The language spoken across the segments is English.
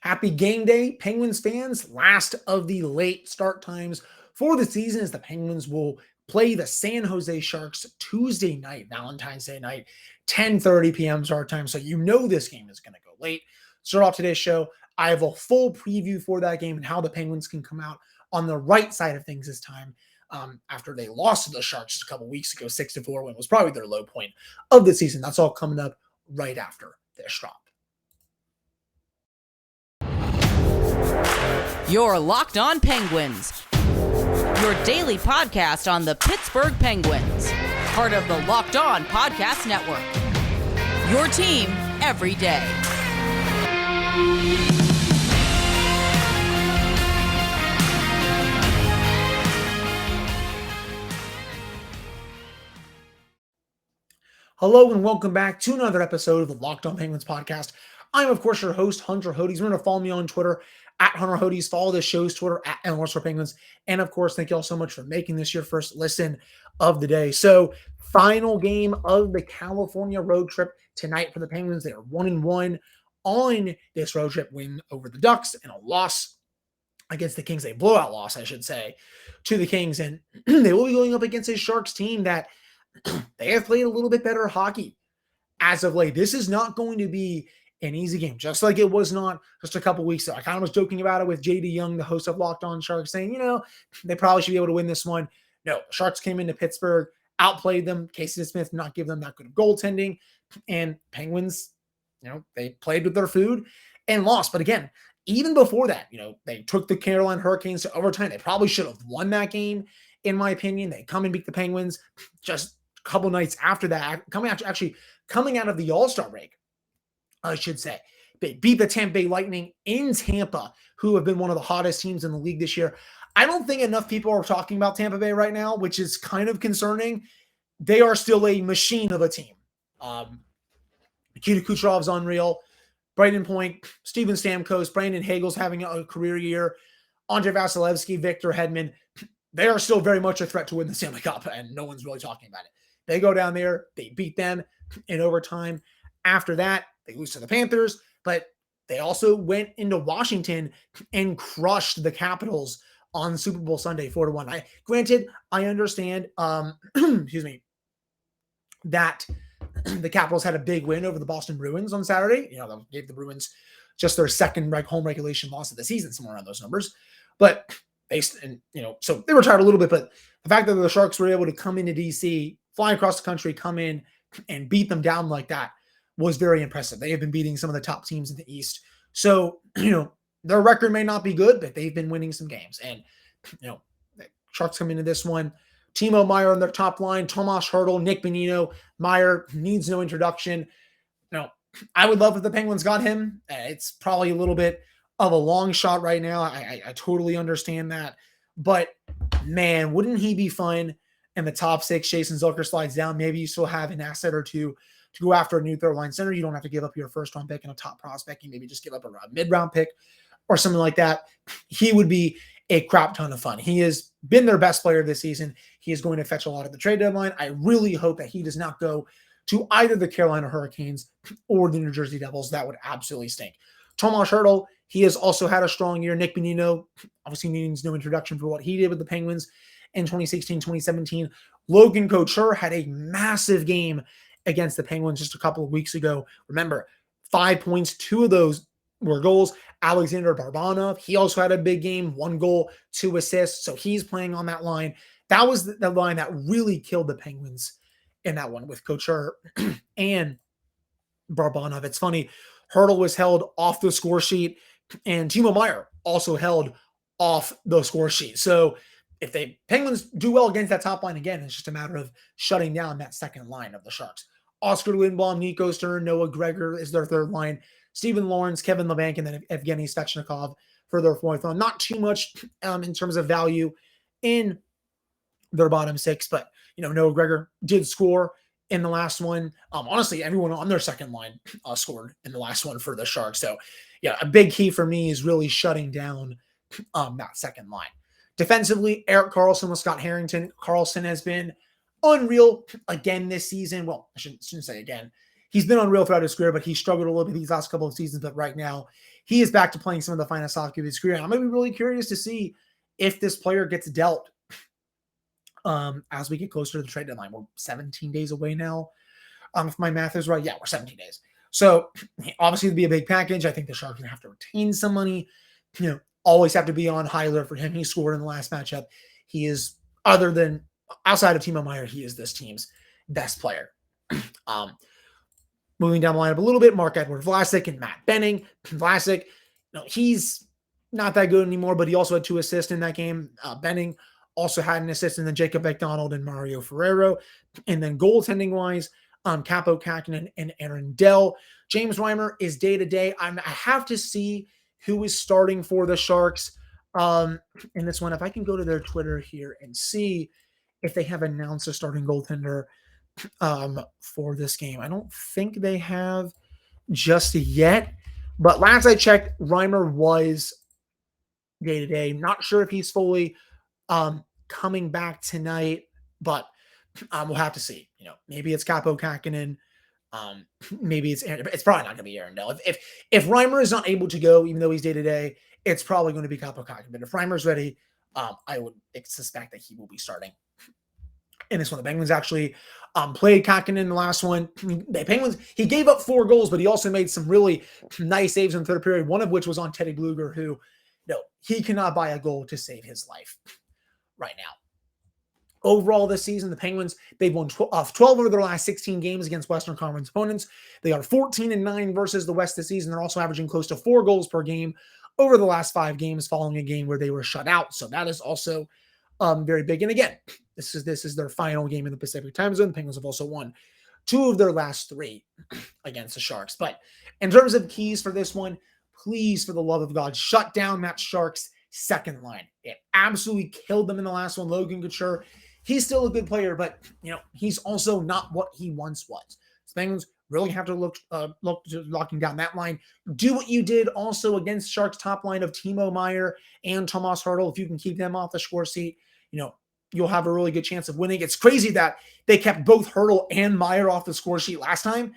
Happy game day, Penguins fans. Last of the late start times for the season as the Penguins will play the San Jose Sharks Tuesday night, Valentine's Day night, 10:30 p.m. start time. So you know this game is going to go late. Start off today's show. I have a full preview for that game and how the Penguins can come out on the right side of things this time after they lost to the Sharks just a couple weeks ago, 6-4, when it was probably their low point of the season. That's all coming up right after this drop. You're Locked On Penguins, your daily podcast on the Pittsburgh Penguins, part of the Locked On Podcast Network, your team every day. Hello and welcome back to another episode of the Locked On Penguins podcast. I'm, of course, your host, Hunter Hodes. Remember to follow me on Twitter at Hunter Hodes. Follow the show's Twitter at NLS Penguins. And, of course, thank you all so much for making this your first listen of the day. So, final game of the California road trip tonight for the Penguins. They are 1-1 on this road trip win over the Ducks and a loss against the Kings, a blowout loss, I should say, to the Kings. And they will be going up against a Sharks team that they have played a little bit better hockey as of late. This is not going to be an easy game, just like it was not just a couple weeks ago. I kind of was joking about it with JD Young, the host of Locked On Sharks, saying, they probably should be able to win this one. No, Sharks came into Pittsburgh, outplayed them. Casey Smith not give them that good of goaltending. And Penguins, they played with their food and lost. But again, even before that, they took the Carolina Hurricanes to overtime. They probably should have won that game, in my opinion. They come and beat the Penguins just a couple nights after that, coming out of the All-Star break, I should say. They beat the Tampa Bay Lightning in Tampa, who have been one of the hottest teams in the league this year. I don't think enough people are talking about Tampa Bay right now, which is kind of concerning. They are still a machine of a team. Nikita Kucherov's unreal. Brayden Point, Steven Stamkos, Brandon Hagel's having a career year. Andrei Vasilevsky, Victor Hedman. They are still very much a threat to win the Stanley Cup, and no one's really talking about it. They go down there, they beat them in overtime. After that, they lose to the Panthers, but they also went into Washington and crushed the Capitals on Super Bowl Sunday, 4-1. Granted, I understand, excuse me, that the Capitals had a big win over the Boston Bruins on Saturday. That gave the Bruins just their second home regulation loss of the season, somewhere around those numbers. But so they were tired a little bit, but the fact that the Sharks were able to come into DC, fly across the country, come in and beat them down like that was very impressive. They have been beating some of the top teams in the East. So, their record may not be good, but they've been winning some games. And, the Sharks come into this one. Timo Meier on their top line, Tomas Hertl, Nick Bonino. Meier needs no introduction. I would love if the Penguins got him. It's probably a little bit of a long shot right now. I totally understand that. But, man, wouldn't he be fun in the top six? Jason Zucker slides down. Maybe you still have an asset or two to go after a new third-line center. You don't have to give up your first-round pick and a top prospect. You maybe just give up a mid-round pick or something like that. He would be a crap ton of fun. He has been their best player this season. He is going to fetch a lot of the trade deadline. I really hope that he does not go to either the Carolina Hurricanes or the New Jersey Devils. That would absolutely stink. Tomas Hertl, he has also had a strong year. Nick Bonino, obviously needs no introduction for what he did with the Penguins in 2016, 2017. Logan Couture had a massive game against the Penguins just a couple of weeks ago. Remember, 5 points, 2 of those were goals. Alexander Barbashev, he also had a big game, 1 goal, 2 assists. So he's playing on that line. That was the line that really killed the Penguins in that one with Couture and Barbashev. It's funny, Hertl was held off the score sheet, and Timo Meier also held off the score sheet. So if the Penguins do well against that top line again, it's just a matter of shutting down that second line of the Sharks. Oscar Lindblom, Nico Stern, Noah Gregor is their third line. Stephen Lawrence, Kevin Labanc, and then Evgeny Svechnikov for their fourth line. Not too much in terms of value in their bottom six, but Noah Gregor did score in the last one. Honestly, everyone on their second line scored in the last one for the Sharks. So, a big key for me is really shutting down that second line. Defensively, Erik Karlsson with Scott Harrington. Karlsson has been unreal again this season. Well, I shouldn't say again. He's been unreal throughout his career, but he struggled a little bit these last couple of seasons. But right now, he is back to playing some of the finest hockey of his career. I'm going to be really curious to see if this player gets dealt as we get closer to the trade deadline. We're 17 days away now. If my math is right, yeah, we're 17 days. So obviously it'd be a big package. I think the Sharks are going to have to retain some money. Always have to be on high alert for him. He scored in the last matchup. He is, other than outside of Timo Meier, he is this team's best player. Moving down the lineup a little bit, Marc-Edouard Vlasic and Matt Benning. Vlasic, he's not that good anymore, but he also had 2 assists in that game. Benning also had an assist, and then Jacob McDonald and Mario Ferrero. And then goaltending-wise, Capo Kakinen and Aaron Dell. James Reimer is day-to-day. I have to see who is starting for the Sharks in this one. If I can go to their Twitter here and see if they have announced a starting goaltender for this game. I don't think they have just yet, but last I checked, Reimer was day-to-day. Not sure if he's fully coming back tonight, but we'll have to see. Maybe it's Capo Kakinen. Maybe it's probably not going to be Aaron Dell. If Reimer is not able to go, even though he's day-to-day, it's probably going to be Capo Kakinen. But if Reimer's ready, I would suspect that he will be starting in this one. The Penguins actually played Kakinen in the last one. The Penguins, he gave up 4 goals, but he also made some really nice saves in the third period, one of which was on Teddy Bluger, who, he cannot buy a goal to save his life right now. Overall this season, the Penguins, they've won 12 over their last 16 games against Western Conference opponents. They are 14-9 versus the West this season. They're also averaging close to 4 goals per game over the last 5 games following a game where they were shut out. So that is also very big. And again, this is their final game in the Pacific time zone. The Penguins have also won 2 of their last 3 against the Sharks. But in terms of keys for this one, please, for the love of God, shut down that Sharks second line. It absolutely killed them in the last one. Logan Couture, he's still a good player, but he's also not what he once was. So Penguins really have to look to locking down that line. Do what you did also against Sharks top line of Timo Meier and Tomas Hertl. If you can keep them off the score sheet, you'll have a really good chance of winning. It's crazy that they kept both Hertl and Meier off the score sheet last time,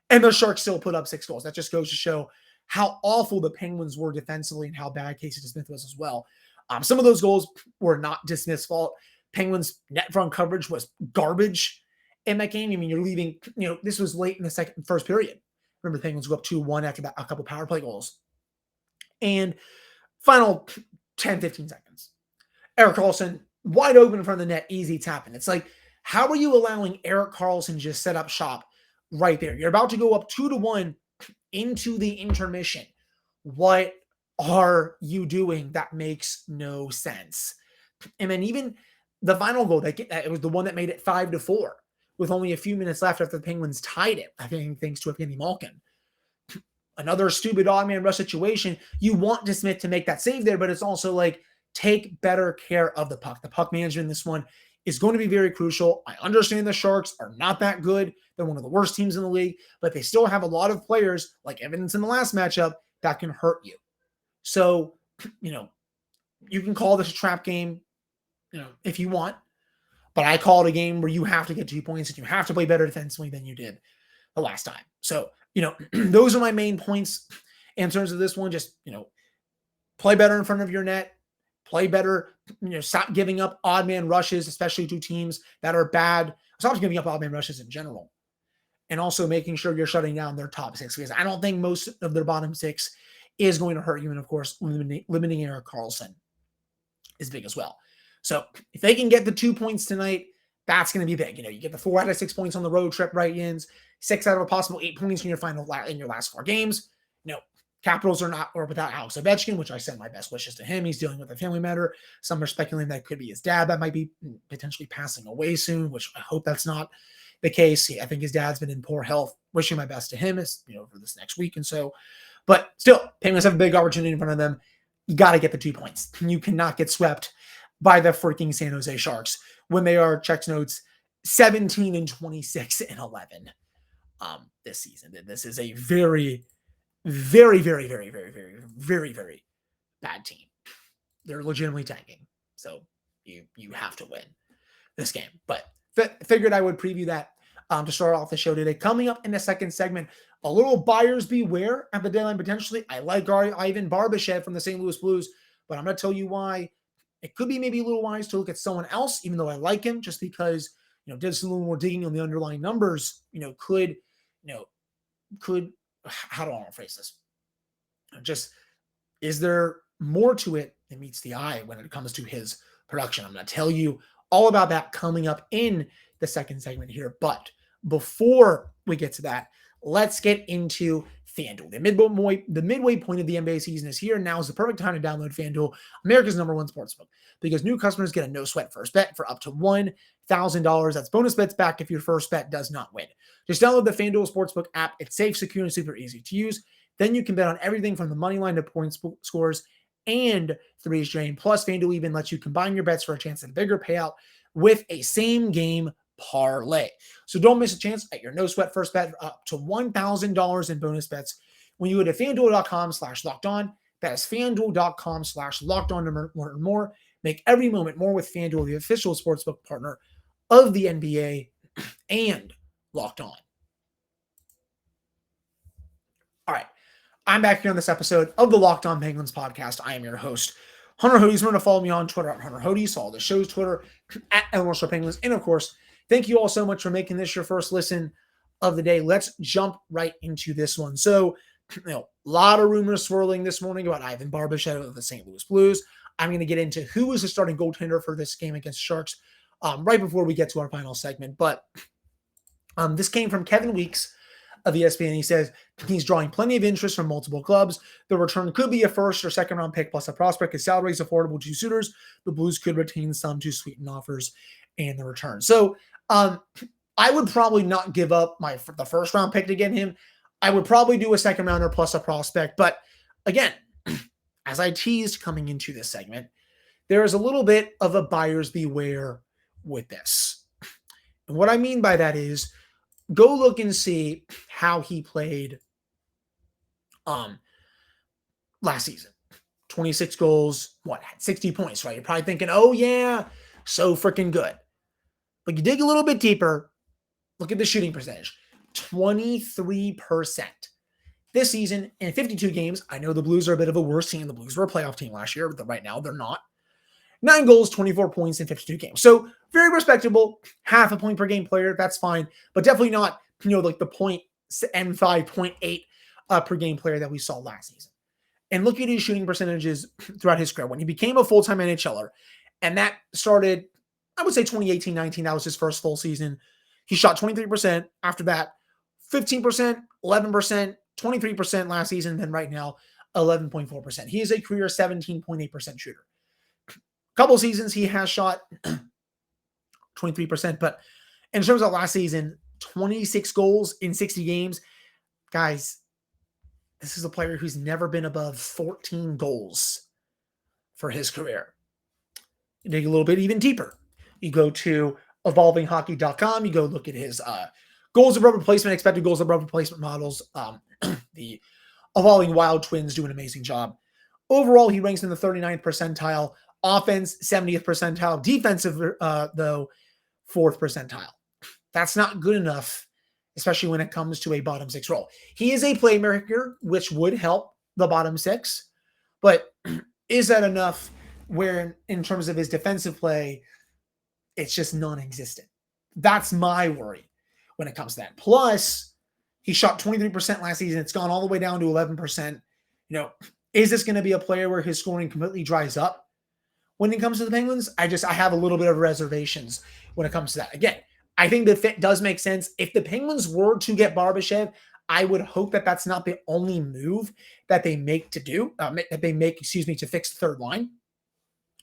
and the Sharks still put up 6 goals. That just goes to show how awful the Penguins were defensively and how bad Casey DeSmith was as well. Some of those goals were not DeSmith's fault. Penguins' net front coverage was garbage in that game. I mean, you're leaving, this was late in the first period. Remember, the Penguins go up 2-1 after a couple power play goals. And final 10, 15 seconds. Erik Karlsson, wide open in front of the net, easy tapping. It's like, how are you allowing Erik Karlsson to just set up shop right there? You're about to go up 2-1 into the intermission. What are you doing? That makes no sense. And then even the final goal, it was the one that made it 5-4 with only a few minutes left after the Penguins tied it, I think, thanks to Evgeny Malkin. Another stupid odd man rush situation. You want DeSmith to make that save there, but it's also like, take better care of the puck. The puck management in this one is going to be very crucial. I understand the Sharks are not that good. They're one of the worst teams in the league, but they still have a lot of players, like evidence in the last matchup, that can hurt you. So, you can call this a trap game, if you want, but I call it a game where you have to get 2 points and you have to play better defensively than you did the last time. So, those are my main points in terms of this one. Just, play better in front of your net, play better, stop giving up odd man rushes, especially to teams that are bad. Stop giving up odd man rushes in general. And also making sure you're shutting down their top 6, because I don't think most of their bottom 6 is going to hurt you. And of course, limiting Erik Karlsson is big as well. So if they can get the 2 points tonight, that's going to be big. You get the 4 out of 6 points on the road trip, right, Yins? 6 out of a possible 8 points in your last 4 games. Capitals are not or without Alex Ovechkin, which I send my best wishes to him. He's dealing with a family matter. Some are speculating that could be his dad that might be potentially passing away soon, which I hope that's not the case. I think his dad's been in poor health. Wishing my best to him for this next week and so. But still, Penguins have a big opportunity in front of them. You got to get the 2 points. You cannot get swept by the freaking San Jose Sharks when they are, check notes, 17-26-11 this season. This is a very, very, very, very, very, very, very, very bad team. They're legitimately tanking. So you have to win this game. But figured I would preview that to start off the show today. Coming up in the second segment a little buyers beware at the deadline potentially. I like Ivan Barbashev from the St. Louis Blues, but I'm going to tell you why. It could be maybe a little wise to look at someone else, even though I like him, just because, did some little more digging on the underlying numbers, could, how do I want to phrase this? Just, is there more to it than meets the eye when it comes to his production? I'm going to tell you all about that coming up in the second segment here. But before we get to that, let's get into FanDuel. The midway point of the NBA season is here. Now is the perfect time to download FanDuel, America's #1 sportsbook, because new customers get a no-sweat first bet for up to $1,000. That's bonus bets back if your first bet does not win. Just download the FanDuel Sportsbook app. It's safe, secure, and super easy to use. Then you can bet on everything from the money line to point scores and threes drained. Plus, FanDuel even lets you combine your bets for a chance at a bigger payout with a same-game parlay. So don't miss a chance at your no-sweat first bet up to $1,000 in bonus bets when you go to FanDuel.com/lockedon. That is FanDuel.com/lockedon to learn more. Make every moment more with FanDuel, the official sportsbook partner of the NBA and Locked On. All right. I'm back here on this episode of the Locked On Penguins podcast. I am your host, Hunter Hodes. Remember to follow me on Twitter at Hunter Hodes, follow the show's Twitter at Elemental Penguins. And of course, thank you all so much for making this your first listen of the day. Let's jump right into this one. So, a lot of rumors swirling this morning about Ivan Barbashev of the St. Louis Blues. I'm going to get into who is the starting goaltender for this game against Sharks right before we get to our final segment. But this came from Kevin Weeks of ESPN. He says he's drawing plenty of interest from multiple clubs. The return could be a first or second round pick plus a prospect. His salary is affordable to suitors. The Blues could retain some to sweeten offers and the return. So I would probably not give up the first round pick to get him. I would probably do a second rounder plus a prospect. But again, as I teased coming into this segment, there is a little bit of a buyer's beware with this. And what I mean by that is, go look and see how he played last season. 26 goals, 60 points, right? You're probably thinking, oh yeah, so freaking good. But you dig a little bit deeper, look at the shooting percentage. 23%. This season, in 52 games, I know the Blues are a bit of a worse team. The Blues were a playoff team last year, but right now they're not. 9 goals, 24 points in 52 games. So very respectable, half a point per game player. That's fine, but definitely not, like the 0.5, 0.8 per game player that we saw last season. And look at his shooting percentages throughout his career. When he became a full-time NHLer, and that started, I would say 2018-19, that was his first full season. He shot 23%. After that, 15%, 11%, 23% last season. Then right now, 11.4%. He is a career 17.8% shooter. Couple seasons he has shot 23%, but in terms of last season, 26 goals in 60 games. Guys, this is a player who's never been above 14 goals for his career. You dig a little bit even deeper. You go to evolvinghockey.com, you go look at his goals above replacement, expected goals above replacement models. The Evolving Wild Twins do an amazing job. Overall, he ranks in the 39th percentile. Offense, 70th percentile. Defensive, though, 4th percentile. That's not good enough, especially when it comes to a bottom 6 role. He is a playmaker, which would help the bottom 6. But is that enough where, in terms of his defensive play, it's just non-existent? That's my worry when it comes to that. Plus, he shot 23% last season. It's gone all the way down to 11%. Is this going to be a player where his scoring completely dries up? When it comes to the Penguins, I have a little bit of reservations when it comes to that. Again, I think the fit does make sense. If the Penguins were to get Barbashev, I would hope that that's not the only move that they make to fix the third line.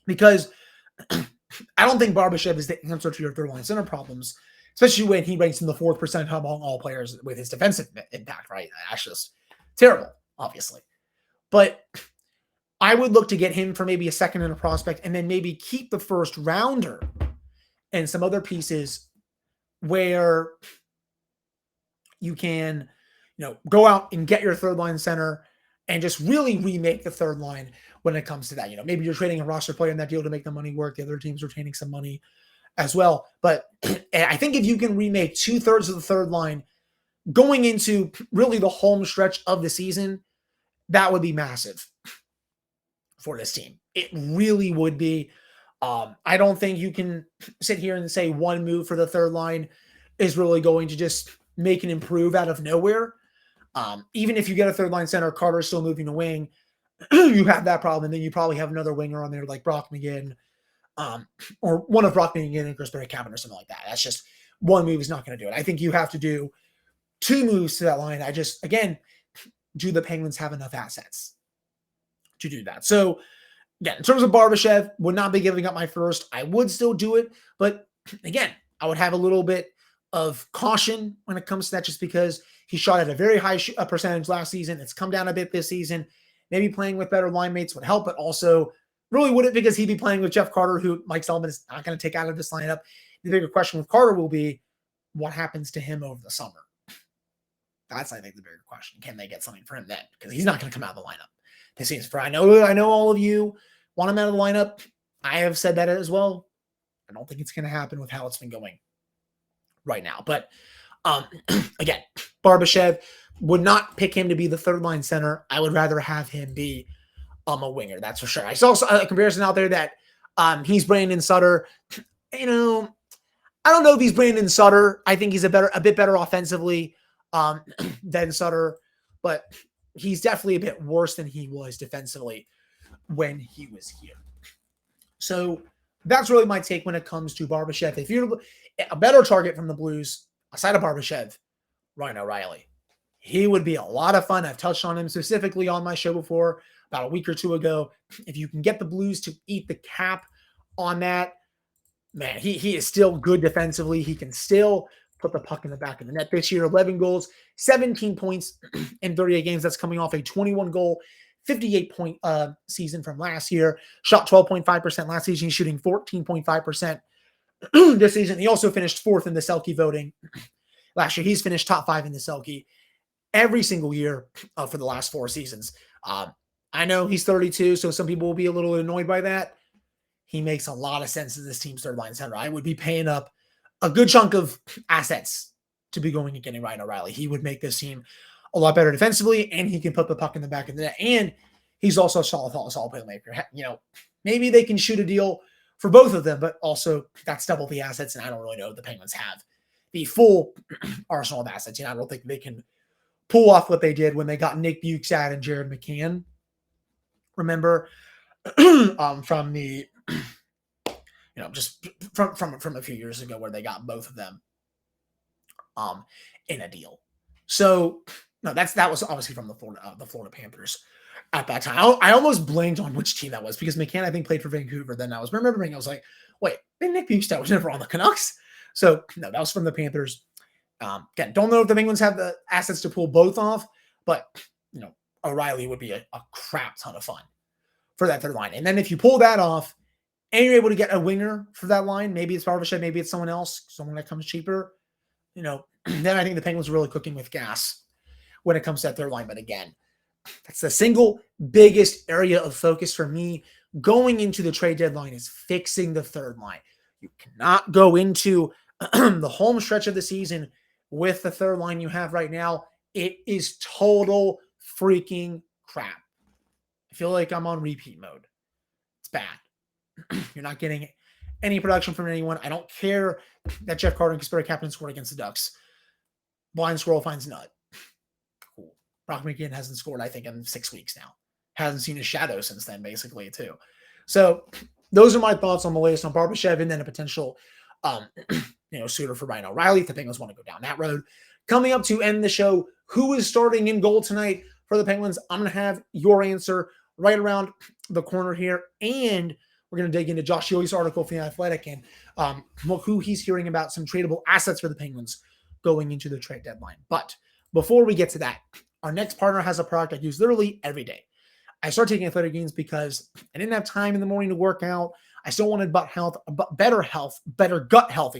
Because I don't think Barbashev is the answer to your third line center problems, especially when he ranks in the 4th percentile among all players with his defensive impact, right? That's just terrible, obviously. But I would look to get him for maybe a second and a prospect, and then maybe keep the first rounder and some other pieces where you can, go out and get your third line center and just really remake the third line when it comes to that. Maybe you're trading a roster player in that deal to make the money work. The other team's retaining some money as well. But I think if you can remake 2/3 of the third line going into really the home stretch of the season, that would be massive for this team. It really would be. I don't think you can sit here and say one move for the third line is really going to just make an improve out of nowhere. Even if you get a third line center, Carter's still moving to wing, you have that problem. And then you probably have another winger on there like Brock McGinn, or one of Brock McGinn and Chris Berry-Cabin or something like that. That's just one move is not going to do it. I think you have to do two moves to that line. Again, do the Penguins have enough assets to do that? So, again, in terms of Barbashev, would not be giving up my first. I would still do it. But again, I would have a little bit of caution when it comes to that, just because he shot at a very high percentage last season. It's come down a bit this season. Maybe playing with better line mates would help, but also really wouldn't, because he'd be playing with Jeff Carter, who Mike Sullivan is not going to take out of this lineup. The bigger question with Carter will be what happens to him over the summer. That's, I think, the bigger question. Can they get something for him then? Because he's not going to come out of the lineup this season. I know all of you want him out of the lineup. I have said that as well. I don't think it's going to happen with how it's been going right now. But again, Barbashev, would not pick him to be the third line center. I would rather have him be a winger. That's for sure. I saw a comparison out there that he's Brandon Sutter. I don't know if he's Brandon Sutter. I think he's a bit better offensively than Sutter, but he's definitely a bit worse than he was defensively when he was here. So that's really my take when it comes to Barbashev. If you're a better target from the Blues, aside of Barbashev, Ryan O'Reilly. He would be a lot of fun. I've touched on him specifically on my show before, about a week or two ago. If you can get the Blues to eat the cap on that, man, he is still good defensively. He can still put the puck in the back of the net this year. 11 goals, 17 points in 38 games. That's coming off a 21-goal, 58-point season from last year. Shot 12.5% last season. He's shooting 14.5% this season. He also finished fourth in the Selke voting last year. He's finished top 5 in the Selke every single year for the last 4 seasons. I know he's 32, so some people will be a little annoyed by that. He makes a lot of sense as this team's third line center. I would be paying up a good chunk of assets to be going and getting Ryan O'Reilly. He would make this team a lot better defensively, and he can put the puck in the back of the net. And he's also a solid playmaker. Maybe they can shoot a deal for both of them, but also that's double the assets, and I don't really know if the Penguins have the full arsenal of assets. I don't think they can pull off what they did when they got Nick Bukestad and Jared McCann. Remember, from the, just from a few years ago where they got both of them in a deal. So no, that was obviously from the Florida Panthers at that time. I almost blanked on which team that was, because McCann, I think, played for Vancouver. Then I was remembering, I was like, wait, Nick Bukestad was never on the Canucks. So no, that was from the Panthers. Again, don't know if the Penguins have the assets to pull both off, but O'Reilly would be a crap ton of fun for that third line. And then if you pull that off and you're able to get a winger for that line, maybe it's Barbashev, maybe it's someone else, someone that comes cheaper, then I think the Penguins are really cooking with gas when it comes to that third line. But again, that's the single biggest area of focus for me going into the trade deadline, is fixing the third line. You cannot go into the home stretch of the season with the third line you have right now. It is total freaking crap. I feel like I'm on repeat mode. It's bad. You're not getting any production from anyone. I don't care that Jeff Carter and Kasperi Kapanen scored against the Ducks. Blind squirrel finds nut. Cool. Brock McGinn hasn't scored, I think, in 6 weeks now. Hasn't seen his shadow since then, basically, too. So those are my thoughts on the latest on Barbashev, and then a potential suitor for Ryan O'Reilly if the Penguins want to go down that road. Coming up to end the show, who is starting in goal tonight for the Penguins? I'm going to have your answer right around the corner here, and we're going to dig into Josh Yohe's article from The Athletic and who he's hearing about some tradable assets for the Penguins going into the trade deadline. But before we get to that, our next partner has a product I use literally every day. I started taking Athletic Greens because I didn't have time in the morning to work out. I still wanted better gut health,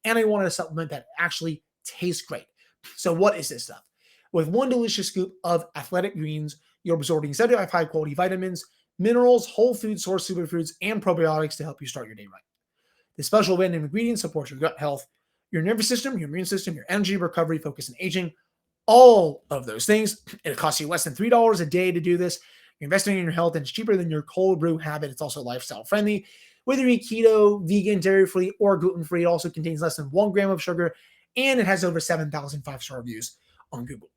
and I wanted a supplement that actually tastes great. So what is this stuff? With one delicious scoop of Athletic Greens, you're absorbing 75 high-quality vitamins, minerals, whole food source superfoods, and probiotics to help you start your day right. The special blend of ingredients supports your gut health, your nervous system, your immune system, your energy, recovery, focus, and aging. All of those things. It costs you less than $3 a day to do this. You're investing in your health, and it's cheaper than your cold brew habit. It's also lifestyle friendly. Whether you eat keto, vegan, dairy-free, or gluten-free, it also contains less than 1 gram of sugar, and it has over 7,000 5-star reviews on Google.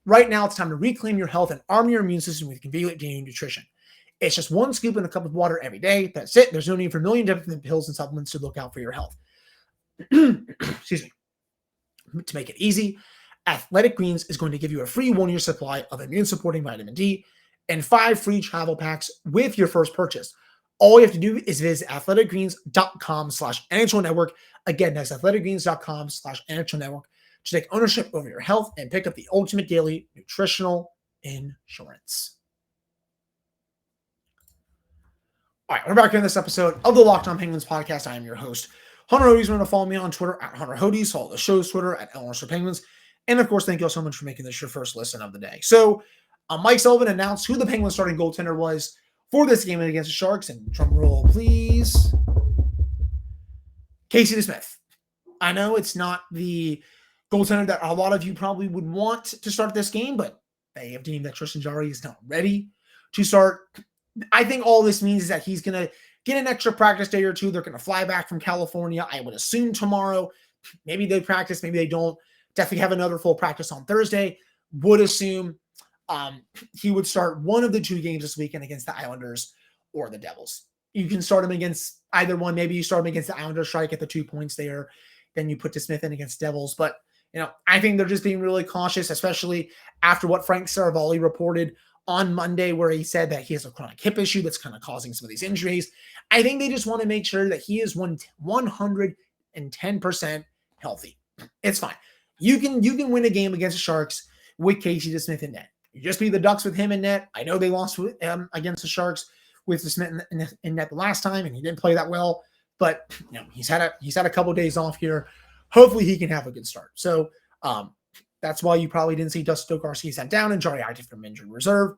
Right now, it's time to reclaim your health and arm your immune system with convenient daily nutrition. It's just 1 scoop in a cup of water every day. That's it. There's no need for a million different pills and supplements to look out for your health. Excuse me. To make it easy, Athletic Greens is going to give you a free 1-year supply of immune-supporting vitamin D and 5 free travel packs with your first purchase. All you have to do is visit athleticgreens.com/NHL Network. Again, that's athleticgreens.com/NHL Network to take ownership over your health and pick up the ultimate daily nutritional insurance. All right, we're back in this episode of the Locked On Penguins podcast. I am your host, Hunter Hodes. Remember to follow me on Twitter at Hunter Hodes. Follow the show's Twitter at @LRSPenguins. And of course, thank you all so much for making this your first listen of the day. So, Mike Sullivan announced who the Penguins starting goaltender was for this game against the Sharks. And drum roll, please. Casey DeSmith. I know it's not the goaltender that a lot of you probably would want to start this game, but they have deemed that Tristan Jarry is not ready to start. I think all this means is that he's going to get an extra practice day or two. They're going to fly back from California, I would assume tomorrow. Maybe they practice, maybe they don't. Definitely have another full practice on Thursday. Would assume he would start one of the 2 games this weekend against the Islanders or the Devils. You can start him against either one. Maybe you start him against the Islanders, try to get the 2 points there. Then you put DeSmith in against Devils. But, I think they're just being really cautious, especially after what Frank Saravalli reported on Monday, where he said that he has a chronic hip issue that's kind of causing some of these injuries. I think they just want to make sure that he is 110% healthy. It's fine. You can win a game against the Sharks with Casey DeSmith in net. You just beat the Ducks with him in net. I know they lost against the Sharks with DeSmith in net the last time, and he didn't play that well. But he's had a couple of days off here. Hopefully, he can have a good start. So that's why you probably didn't see Dustin Tokarski sent down and Jarry active from injured reserve.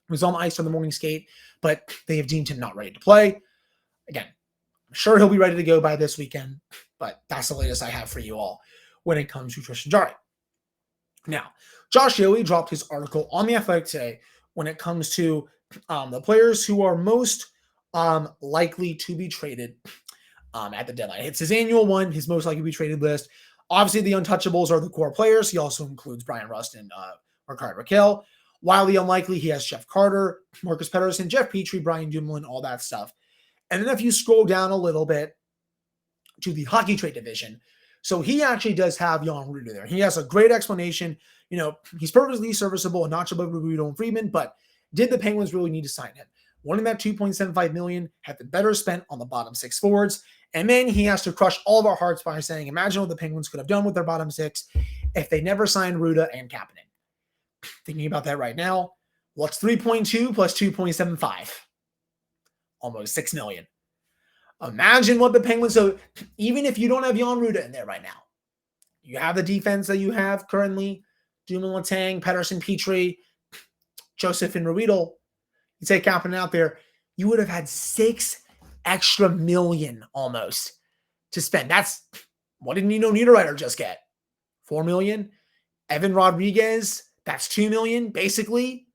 He was on the ice on the morning skate, but they have deemed him not ready to play. Again, I'm sure he'll be ready to go by this weekend, but that's the latest I have for you all when it comes to Tristan Jarry. Now, Josh Yohe dropped his article on The Athletic today when it comes to the players who are most likely to be traded at the deadline. It's his annual one, his most likely to be traded list. Obviously, the untouchables are the core players. He also includes Brian Rust and Rickard Rakell. While the unlikely, he has Jeff Carter, Marcus Pettersson, Jeff Petrie, Brian Dumoulin, all that stuff. And then if you scroll down a little bit to the hockey trade division, so he actually does have Jan Rutta there. He has a great explanation. He's perfectly serviceable, a notch above Rudo and Friedman, but did the Penguins really need to sign him? Wanting that $2.75 million had been better spent on the bottom 6 forwards. And then he has to crush all of our hearts by saying, imagine what the Penguins could have done with their bottom 6 if they never signed Rutta and Kapanen. Thinking about that right now, what's 3.2 plus 2.75? Almost $6 million. Imagine what the Penguins, so even if you don't have Jan Rutta in there right now, you have the defense that you have currently, Dumoulin, Letang, Pettersson, Petrie, Joseph, and Ruedel. You take Kapanen out there, you would have had $6 extra million almost to spend. That's, what did Nino Niederreiter just get? $4 million. Evan Rodriguez, that's $2 million, basically.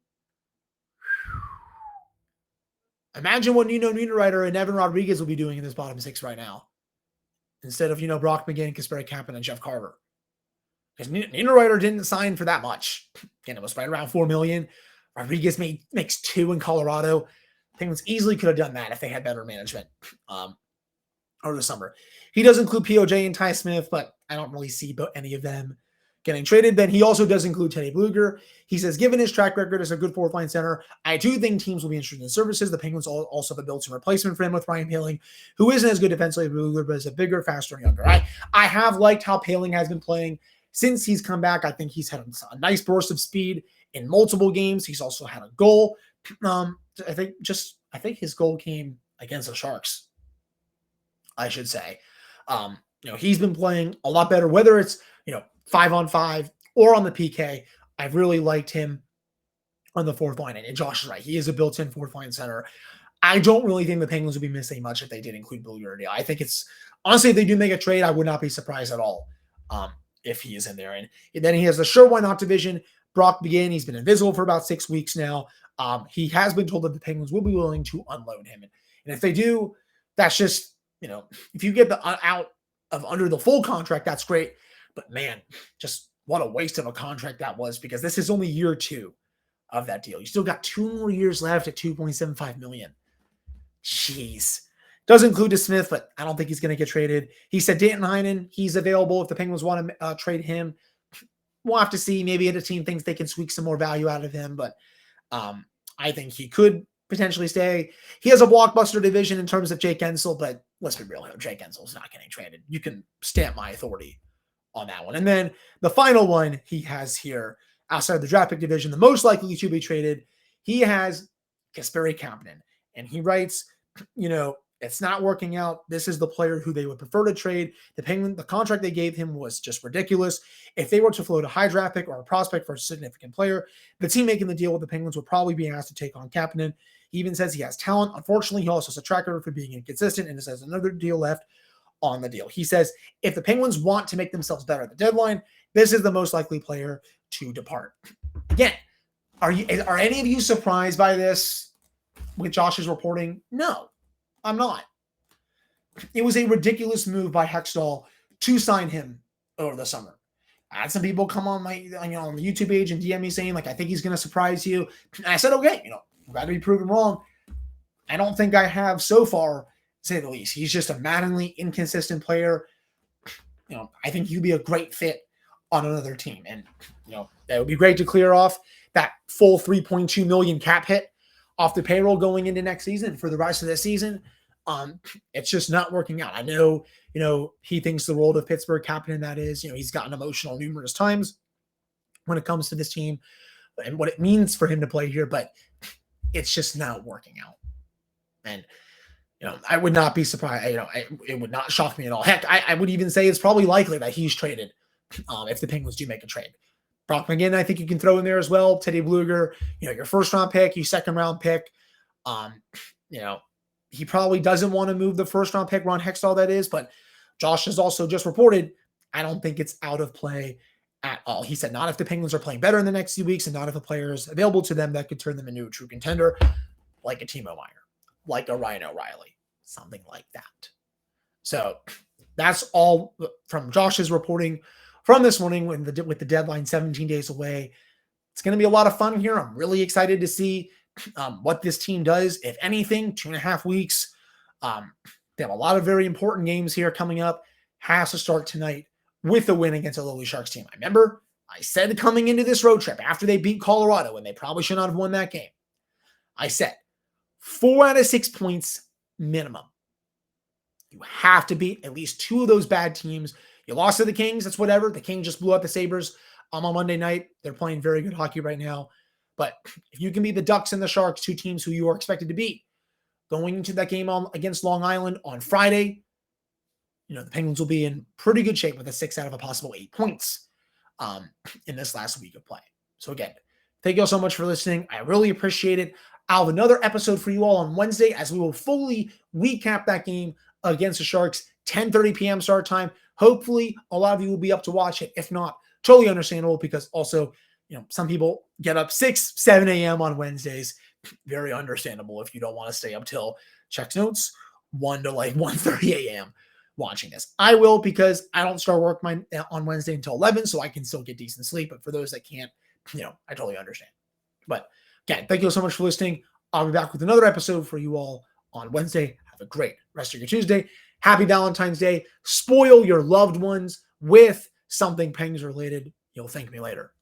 Imagine what Nino Niederreiter and Evan Rodriguez will be doing in this bottom 6 right now, instead of Brock McGinn, Kasperi Kapanen, and Jeff Carter. Because Niederreiter didn't sign for that much. Again, it was right around $4 million. Rodriguez makes $2 in Colorado. Penguins easily could have done that if they had better management over the summer. He does include POJ and Ty Smith, but I don't really see any of them getting traded. Then he also does include Teddy Bluger. He says, given his track record as a good fourth line center, I do think teams will be interested in services. The Penguins also have a built-in replacement for him with Ryan Poehling, who isn't as good defensively as Bluger, but is a bigger, faster, and younger. I have liked how Poehling has been playing since he's come back. I think he's had a nice burst of speed in multiple games. He's also had a goal. I think his goal came against the Sharks, I should say. He's been playing a lot better, whether it's 5-on-5 or on the PK. I've really liked him on the fourth line. And Josh is right. He is a built-in fourth line center. I don't really think the Penguins would be missing much if they did include Blueger deal. I think it's honestly, if they do make a trade, I would not be surprised at all if he is in there. And then he has the sure why not division. Brock Begin, he's been invisible for about 6 weeks now. He has been told that the Penguins will be willing to unload him. And if they do, that's just, if you get the out of under the full contract, that's great. But man, just what a waste of a contract that was, because this is only year 2 of that deal. You still got 2 more years left at $2.75 million. Jeez. Does include DeSmith, but I don't think he's going to get traded. He said Danton Heinen, he's available if the Penguins want to trade him. We'll have to see. Maybe the team thinks they can squeak some more value out of him, but I think he could potentially stay. He has a blockbuster division in terms of Jake Ensel, but let's be real here. Jake Ensel's not getting traded. You can stamp my authority on that one. And then the final one he has here, outside of the draft pick division, the most likely to be traded, he has Kasperi Kapanen. And he writes, it's not working out. This is the player who they would prefer to trade. The contract they gave him was just ridiculous. If they were to float a high draft pick or a prospect for a significant player, the team making the deal with the Penguins would probably be asked to take on Kapanen. He even says he has talent. Unfortunately, he also has a track record for being inconsistent and has another deal left on the deal. He says if the Penguins want to make themselves better at the deadline, this is the most likely player to depart. Again, are any of you surprised by this with Josh's reporting? No. I'm not. It was a ridiculous move by Hextall to sign him over the summer. I had some people come on my, on the YouTube page and DM me saying, I think he's going to surprise you. And I said, okay, I'm glad to be proven wrong. I don't think I have so far, to say the least. He's just a maddeningly inconsistent player. I think he'd be a great fit on another team. And, that would be great to clear off that full $3.2 million cap hit off the payroll going into next season for the rest of the season. It's just not working out. I know, he thinks the role of Pittsburgh Kapanen, that is, he's gotten emotional numerous times when it comes to this team and what it means for him to play here, but it's just not working out. And, I would not be surprised. It would not shock me at all. Heck, I would even say it's probably likely that he's traded if the Penguins do make a trade. Brock McGinn, I think you can throw in there as well. Teddy Blueger, your first round pick, your second round pick. He probably doesn't want to move the first round pick, Ron Hextall, that is, but Josh has also just reported, I don't think it's out of play at all. He said not if the Penguins are playing better in the next few weeks and not if a player is available to them that could turn them into a true contender, like a Timo Meier, like a Ryan O'Reilly, something like that. So that's all from Josh's reporting from this morning with the deadline 17 days away. It's going to be a lot of fun here. I'm really excited to see what this team does. If anything, 2.5 weeks. They have a lot of very important games here coming up. Has to start tonight with a win against a lowly Sharks team. I remember I said coming into this road trip after they beat Colorado, and they probably should not have won that game, I said 4 out of 6 points minimum. You have to beat at least 2 of those bad teams. You lost to the Kings, that's whatever. The Kings just blew out the Sabres on Monday night. They're playing very good hockey right now. But if you can beat the Ducks and the Sharks, 2 teams who you are expected to beat, going into that game against Long Island on Friday, the Penguins will be in pretty good shape with a 6 out of a possible 8 points in this last week of play. So again, thank you all so much for listening. I really appreciate it. I'll have another episode for you all on Wednesday as we will fully recap that game against the Sharks, 10:30 p.m. start time. Hopefully, a lot of you will be up to watch it. If not, totally understandable, because also, some people get up 6, 7 a.m. on Wednesdays. Very understandable if you don't want to stay up till checks notes 1 to 1:30 a.m. watching this. I will, because I don't start work on Wednesday until 11, so I can still get decent sleep. But for those that can't, I totally understand. But again, thank you so much for listening. I'll be back with another episode for you all on Wednesday. Have a great rest of your Tuesday. Happy Valentine's Day. Spoil your loved ones with something Penguins related. You'll thank me later.